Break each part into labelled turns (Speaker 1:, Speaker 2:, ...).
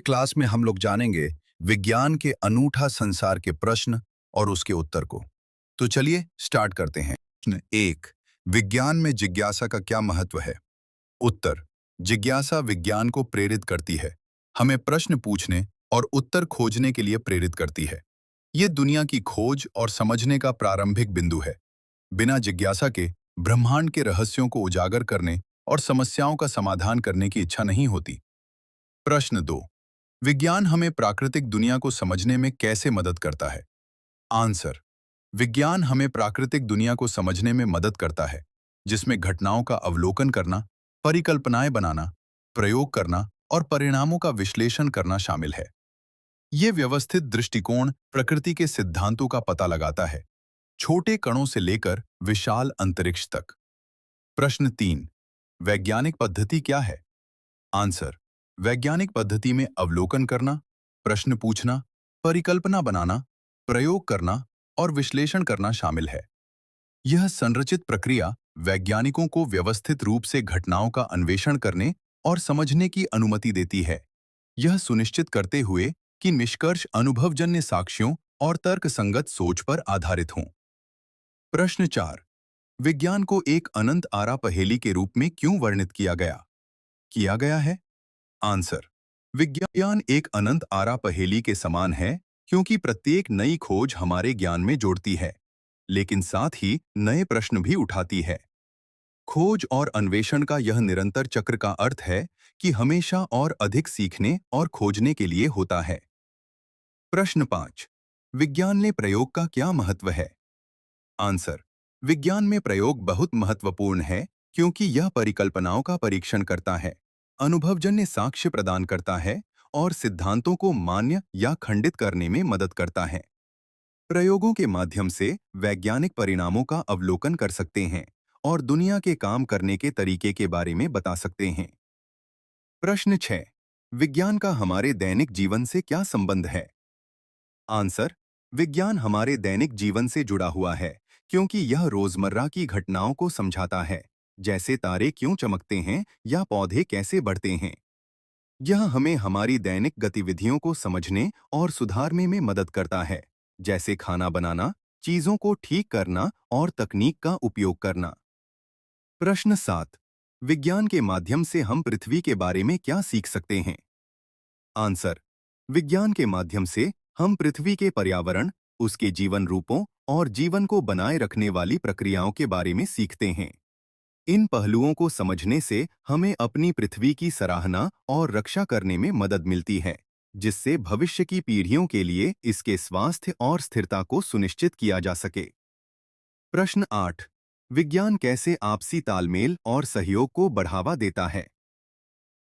Speaker 1: Class में हम लोग जानेंगे विज्ञान के अनूठा संसार के प्रश्न और उसके उत्तर को। तो चलिए स्टार्ट करते हैं। प्रश्न एक, विज्ञान में जिज्ञासा का क्या महत्व है? उत्तर, जिज्ञासा विज्ञान को प्रेरित करती है, हमें प्रश्न पूछने और उत्तर खोजने के लिए प्रेरित करती है। ये दुनिया की खोज और समझने का प्रारंभिक बिंदु है। बिना जिज्ञासा के ब्रह्मांड के रहस्यों को उजागर करने और समस्याओं का समाधान करने की इच्छा नहीं होती। प्रश्न दो, विज्ञान हमें प्राकृतिक दुनिया को समझने में कैसे मदद करता है? आंसर, विज्ञान हमें प्राकृतिक दुनिया को समझने में मदद करता है, जिसमें घटनाओं का अवलोकन करना, परिकल्पनाएं बनाना, प्रयोग करना और परिणामों का विश्लेषण करना शामिल है। ये व्यवस्थित दृष्टिकोण प्रकृति के सिद्धांतों का पता लगाता है, छोटे कणों से लेकर विशाल अंतरिक्ष तक। प्रश्न तीन, वैज्ञानिक पद्धति क्या है? आंसर, वैज्ञानिक पद्धति में अवलोकन करना, प्रश्न पूछना, परिकल्पना बनाना, प्रयोग करना और विश्लेषण करना शामिल है। यह संरचित प्रक्रिया वैज्ञानिकों को व्यवस्थित रूप से घटनाओं का अन्वेषण करने और समझने की अनुमति देती है, यह सुनिश्चित करते हुए कि निष्कर्ष अनुभवजन्य साक्ष्यों और तर्कसंगत सोच पर आधारित हों। प्रश्न चार, विज्ञान को एक अनंत आरा पहेली के रूप में क्यों वर्णित किया गया है? आंसर, विज्ञान एक अनंत आरा पहेली के समान है क्योंकि प्रत्येक नई खोज हमारे ज्ञान में जोड़ती है, लेकिन साथ ही नए प्रश्न भी उठाती है। खोज और अन्वेषण का यह निरंतर चक्र का अर्थ है कि हमेशा और अधिक सीखने और खोजने के लिए होता है। प्रश्न पाँच, विज्ञान में प्रयोग का क्या महत्व है? आंसर, विज्ञान में प्रयोग बहुत महत्वपूर्ण है क्योंकि यह परिकल्पनाओं का परीक्षण करता है, अनुभवजन्य साक्ष्य प्रदान करता है और सिद्धांतों को मान्य या खंडित करने में मदद करता है। प्रयोगों के माध्यम से वैज्ञानिक परिणामों का अवलोकन कर सकते हैं और दुनिया के काम करने के तरीके के बारे में बता सकते हैं। प्रश्न 6, विज्ञान का हमारे दैनिक जीवन से क्या संबंध है? आंसर, विज्ञान हमारे दैनिक जीवन से जुड़ा हुआ है क्योंकि यह रोजमर्रा की घटनाओं को समझाता है, जैसे तारे क्यों चमकते हैं या पौधे कैसे बढ़ते हैं। यह हमें हमारी दैनिक गतिविधियों को समझने और सुधारने में मदद करता है, जैसे खाना बनाना, चीजों को ठीक करना और तकनीक का उपयोग करना। प्रश्न 7, विज्ञान के माध्यम से हम पृथ्वी के बारे में क्या सीख सकते हैं? आंसर, विज्ञान के माध्यम से हम पृथ्वी के पर्यावरण, उसके जीवन रूपों और जीवन को बनाए रखने वाली प्रक्रियाओं के बारे में सीखते हैं। इन पहलुओं को समझने से हमें अपनी पृथ्वी की सराहना और रक्षा करने में मदद मिलती है, जिससे भविष्य की पीढ़ियों के लिए इसके स्वास्थ्य और स्थिरता को सुनिश्चित किया जा सके। प्रश्न 8, विज्ञान कैसे आपसी तालमेल और सहयोग को बढ़ावा देता है?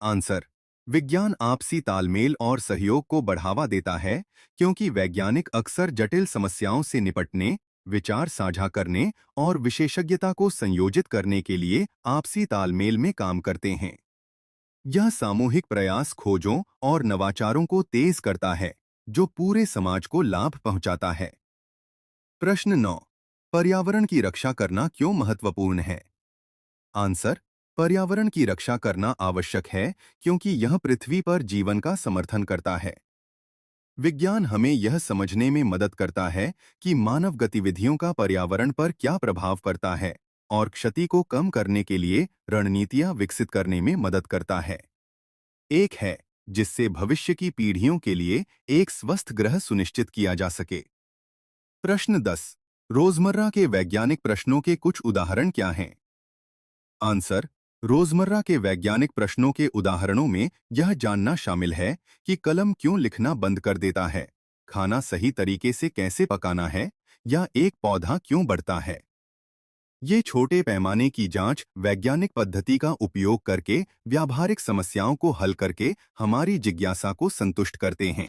Speaker 1: आंसर, विज्ञान आपसी तालमेल और सहयोग को बढ़ावा देता है क्योंकि वैज्ञानिक अक्सर जटिल समस्याओं से निपटने, विचार साझा करने और विशेषज्ञता को संयोजित करने के लिए आपसी तालमेल में काम करते हैं। यह सामूहिक प्रयास खोजों और नवाचारों को तेज करता है, जो पूरे समाज को लाभ पहुंचाता है। प्रश्न 9, पर्यावरण की रक्षा करना क्यों महत्वपूर्ण है? आंसर, पर्यावरण की रक्षा करना आवश्यक है क्योंकि यह पृथ्वी पर जीवन का समर्थन करता है। विज्ञान हमें यह समझने में मदद करता है कि मानव गतिविधियों का पर्यावरण पर क्या प्रभाव पड़ता है और क्षति को कम करने के लिए रणनीतियां विकसित करने में मदद करता है। एक है जिससे भविष्य की पीढ़ियों के लिए एक स्वस्थ ग्रह सुनिश्चित किया जा सके। प्रश्न 10, रोजमर्रा के वैज्ञानिक प्रश्नों के कुछ उदाहरण क्या हैं? आंसर, रोजमर्रा के वैज्ञानिक प्रश्नों के उदाहरणों में यह जानना शामिल है कि कलम क्यों लिखना बंद कर देता है, खाना सही तरीके से कैसे पकाना है, या एक पौधा क्यों बढ़ता है। ये छोटे पैमाने की जांच वैज्ञानिक पद्धति का उपयोग करके व्यावहारिक समस्याओं को हल करके हमारी जिज्ञासा को संतुष्ट करते हैं।